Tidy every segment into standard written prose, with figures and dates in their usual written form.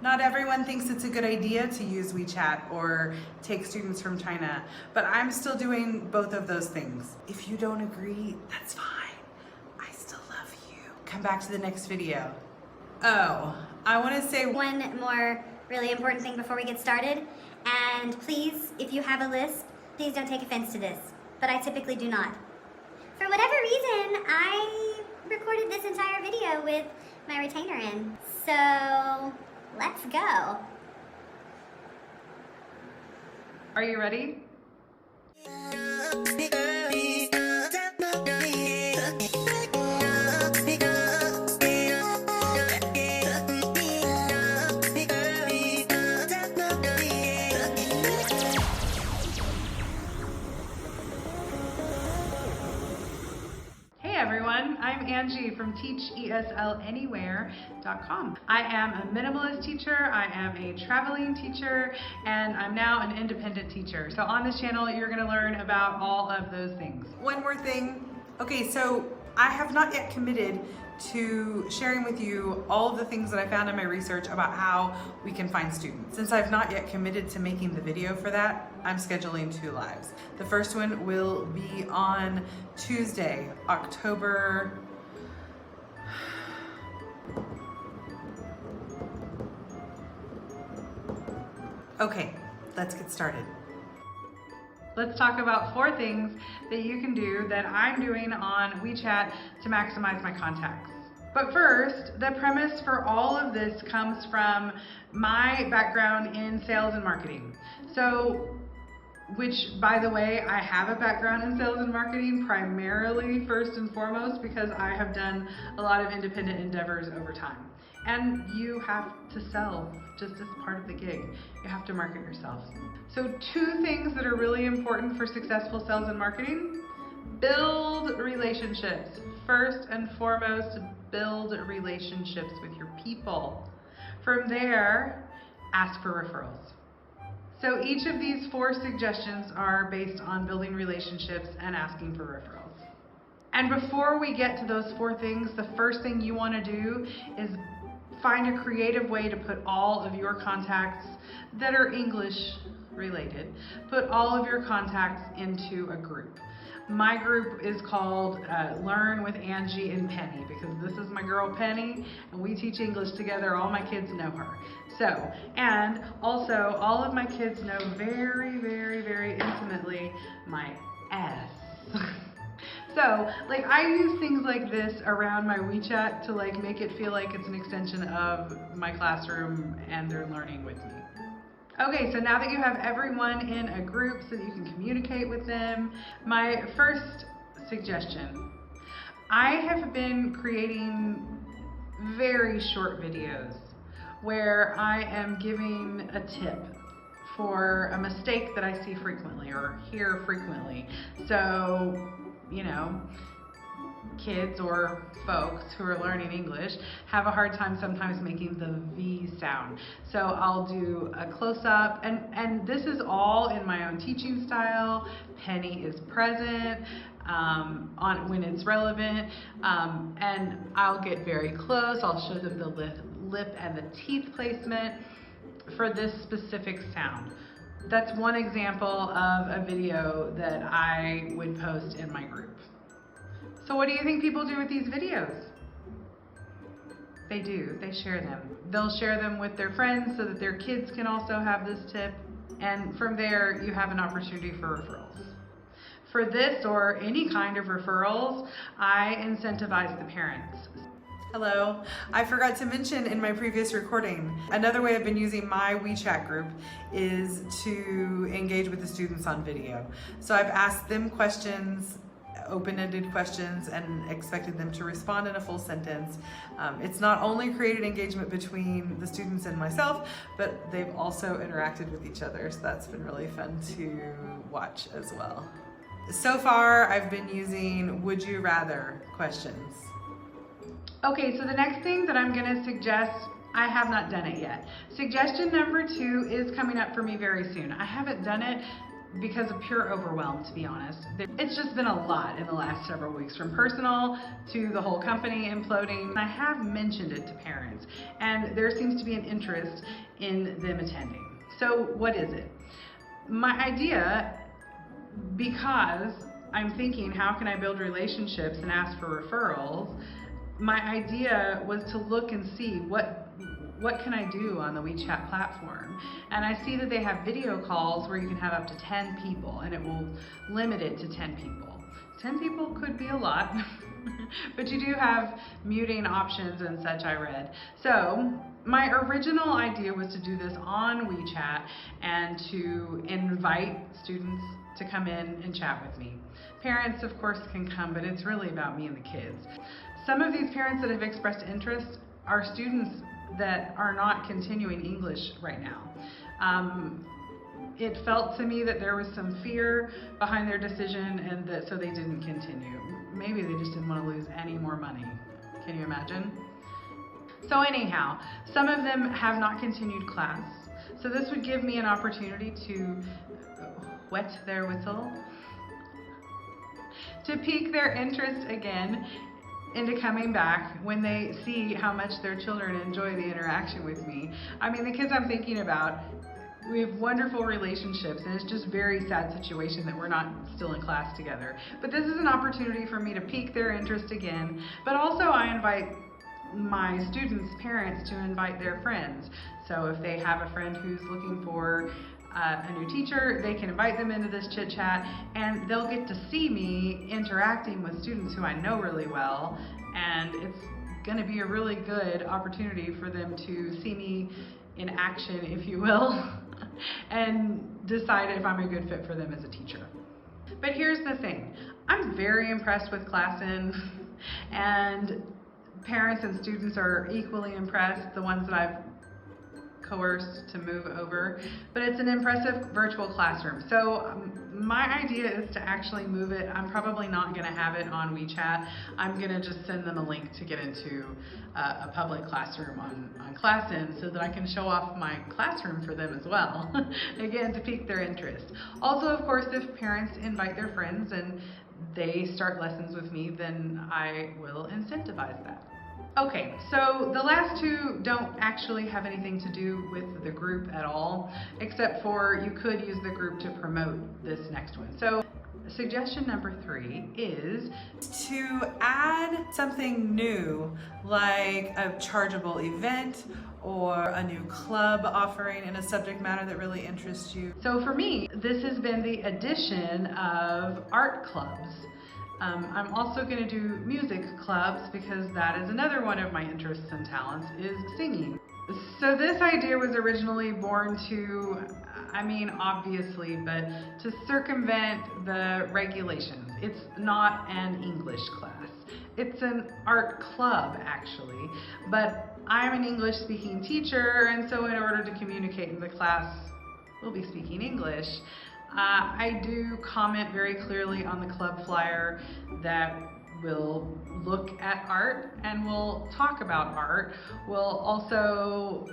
Not everyone thinks it's a good idea to use WeChat or take students from China, but I'm still doing both of those things. If you don't agree, that's fine. I still love you. Come back to the next video. Oh, I want to say one more really important thing before we get started. And please, if you have a lisp, please don't take offense to this, but I typically do not. For whatever reason, I recorded this entire video with my retainer in. So let's go. Are you ready? Hey everyone, I'm Angie from TeachESLAnywhere.com. I am a minimalist teacher, I am a traveling teacher, and I'm now an independent teacher. So on this channel, you're gonna learn about all of those things. One more thing. Okay, so I have not yet committed to sharing with you all of the things that I found in my research about how we can find students. Since I've not yet committed to making the video for that, I'm scheduling 2 lives. The first one will be on Tuesday, October... Okay, let's get started. Let's talk about 4 things that you can do that I'm doing on WeChat to maximize my contacts. But first, the premise for all of this comes from my background in sales and marketing. Which, by the way, I have a background in sales and marketing primarily first and foremost because I have done a lot of independent endeavors over time. And you have to sell just as part of the gig. You have to market yourself. So 2 things that are really important for successful sales and marketing: build relationships. First and foremost, build relationships with your people. From there, ask for referrals. So each of these 4 suggestions are based on building relationships and asking for referrals. And before we get to those 4 things, the first thing you want to do is find a creative way to put all of your contacts that are English related, put all of your contacts into a group. My group is called Learn with Angie and Penny because this is my girl Penny and we teach English together. All my kids know her. So, and also all of my kids know very, very, very intimately my S. So, like, I use things like this around my WeChat to like make it feel like it's an extension of my classroom and they're learning with me. Okay, so now that you have everyone in a group so that you can communicate with them, my first suggestion. I have been creating very short videos where I am giving a tip for a mistake that I see frequently or hear frequently. So, you know, kids or folks who are learning English have a hard time sometimes making the V sound. So I'll do a close-up, and this is all in my own teaching style. Penny is present when it's relevant, and I'll get very close. I'll show them the lip and the teeth placement for this specific sound. That's one example of a video that I would post in my group. So what do you think people do with these videos? They do, they share them. They'll share them with their friends so that their kids can also have this tip. And from there, you have an opportunity for referrals. For this or any kind of referrals, I incentivize the parents. Hello, I forgot to mention in my previous recording, another way I've been using my WeChat group is to engage with the students on video. So I've asked them questions, open-ended questions, and expected them to respond in a full sentence. It's not only created engagement between the students and myself, but they've also interacted with each other, so that's been really fun to watch as well. So far, I've been using would you rather questions. Okay, so the next thing that I'm gonna suggest, I have not done it yet. Suggestion number 2 is coming up for me very soon. I haven't done it because of pure overwhelm, to be honest. It's just been a lot in the last several weeks, from personal to the whole company imploding. I have mentioned it to parents, and there seems to be an interest in them attending. So what is it? My idea, because I'm thinking, how can I build relationships and ask for referrals? My idea was to look and see what can I do on the WeChat platform. And I see that they have video calls where you can have up to 10 people, and it will limit it to 10 people. 10 people could be a lot, but you do have muting options and such, I read. So my original idea was to do this on WeChat and to invite students to come in and chat with me. Parents, of course, can come, but it's really about me and the kids. Some of these parents that have expressed interest are students that are not continuing English right now. It felt to me that there was some fear behind their decision, and that so they didn't continue. Maybe they just didn't want to lose any more money. Can you imagine? So anyhow, some of them have not continued class. So this would give me an opportunity to wet their whistle, to pique their interest again into coming back when they see how much their children enjoy the interaction with me. I mean, the kids I'm thinking about, we have wonderful relationships, and it's just a very sad situation that we're not still in class together. But this is an opportunity for me to pique their interest again. But also I invite my students' parents to invite their friends. So if they have a friend who's looking for a new teacher, they can invite them into this chit chat, and they'll get to see me interacting with students who I know really well, and it's going to be a really good opportunity for them to see me in action, if you will, and decide if I'm a good fit for them as a teacher. But here's the thing, I'm very impressed with ClassIn, and parents and students are equally impressed, the ones that I've coerced to move over, but it's an impressive virtual classroom. So my idea is to actually move it. I'm probably not going to have it on WeChat. I'm going to just send them a link to get into a public classroom on ClassIn so that I can show off my classroom for them as well, again, to pique their interest. Also, of course, if parents invite their friends and they start lessons with me, then I will incentivize that. Okay, so the last two don't actually have anything to do with the group at all, except for you could use the group to promote this next one. So suggestion number 3 is to add something new, like a chargeable event or a new club offering in a subject matter that really interests you. So for me, this has been the addition of art clubs. I'm also going to do music clubs, because that is another one of my interests and talents, is singing. So this idea was originally born to, I mean obviously, but to circumvent the regulations. It's not an English class. It's an art club actually, but I'm an English speaking teacher, and so in order to communicate in the class, we'll be speaking English. I do comment very clearly on the club flyer that we'll look at art and we'll talk about art. We'll also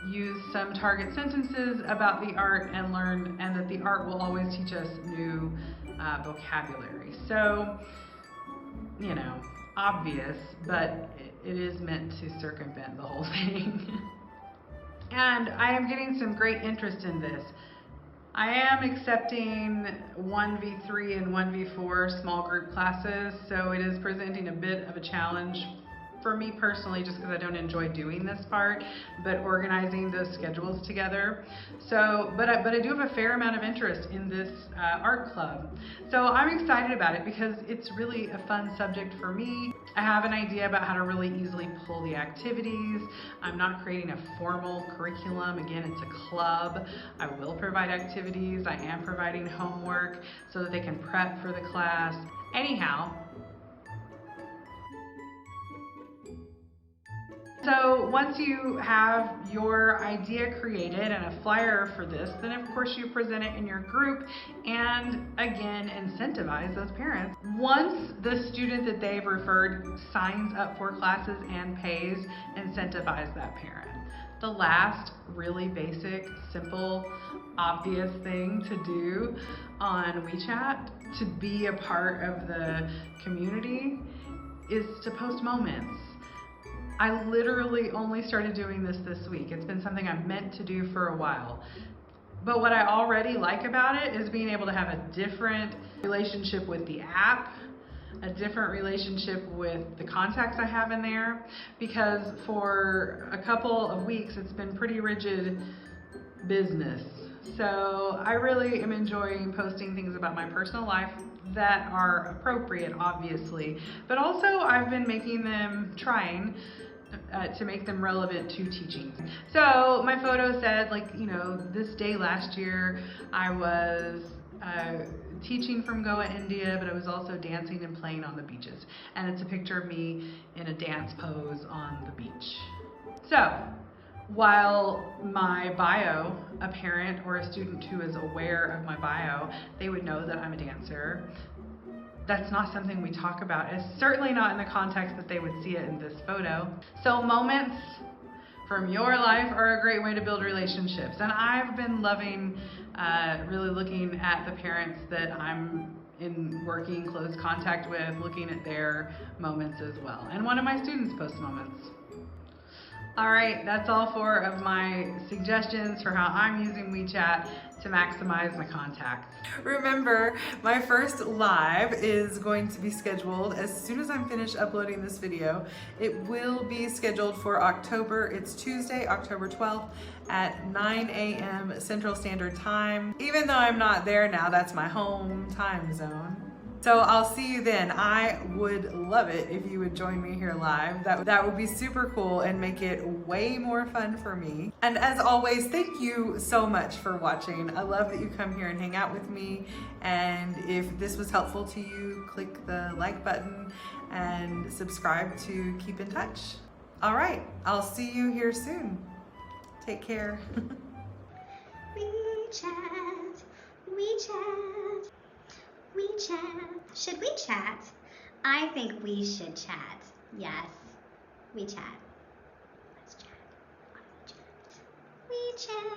use some target sentences about the art and learn, and that the art will always teach us new vocabulary. So, you know, obvious, but it is meant to circumvent the whole thing. And I am getting some great interest in this. I am accepting 1v3 and 1v4 small group classes, so it is presenting a bit of a challenge for me personally, just because I don't enjoy doing this part, but organizing those schedules together. So, but I do have a fair amount of interest in this art club. So I'm excited about it because it's really a fun subject for me. I have an idea about how to really easily pull the activities. I'm not creating a formal curriculum. Again, it's a club. I will provide activities. I am providing homework so that they can prep for the class. Anyhow, so once you have your idea created and a flyer for this, then of course you present it in your group and again incentivize those parents. Once the student that they've referred signs up for classes and pays, incentivize that parent. the last really basic, simple, obvious thing to do on WeChat to be a part of the community is to post moments. I literally only started doing this week. It's been something I've meant to do for a while. But what I already like about it is being able to have a different relationship with the app, a different relationship with the contacts I have in there, because for a couple of weeks it's been pretty rigid business. So I really am enjoying posting things about my personal life that are appropriate, obviously, but also I've been making them, trying to make them relevant to teaching. So my photo said, like, you know, this day last year I was teaching from Goa, India, but I was also dancing and playing on the beaches. And it's a picture of me in a dance pose on the beach. So while my bio, a parent or a student who is aware of my bio, they would know that I'm a dancer. That's not something we talk about. It's certainly not in the context that they would see it in this photo. So moments from your life are a great way to build relationships. And I've been loving really looking at the parents that I'm in working close contact with, looking at their moments as well. And one of my students posts moments. All right, that's all 4 of my suggestions for how I'm using WeChat to maximize my contacts. Remember, my first live is going to be scheduled as soon as I'm finished uploading this video. It will be scheduled for October. It's Tuesday, October 12th at 9 a.m. Central Standard Time. Even though I'm not there now, that's my home time zone. So I'll see you then. I would love it if you would join me here live. That would be super cool and make it way more fun for me. And as always, thank you so much for watching. I love that you come here and hang out with me. And if this was helpful to you, click the like button and subscribe to keep in touch. All right, I'll see you here soon. Take care. WeChat, WeChat, WeChat. Should we chat? I think we should chat. Yes, WeChat. Let's chat on WeChat. WeChat.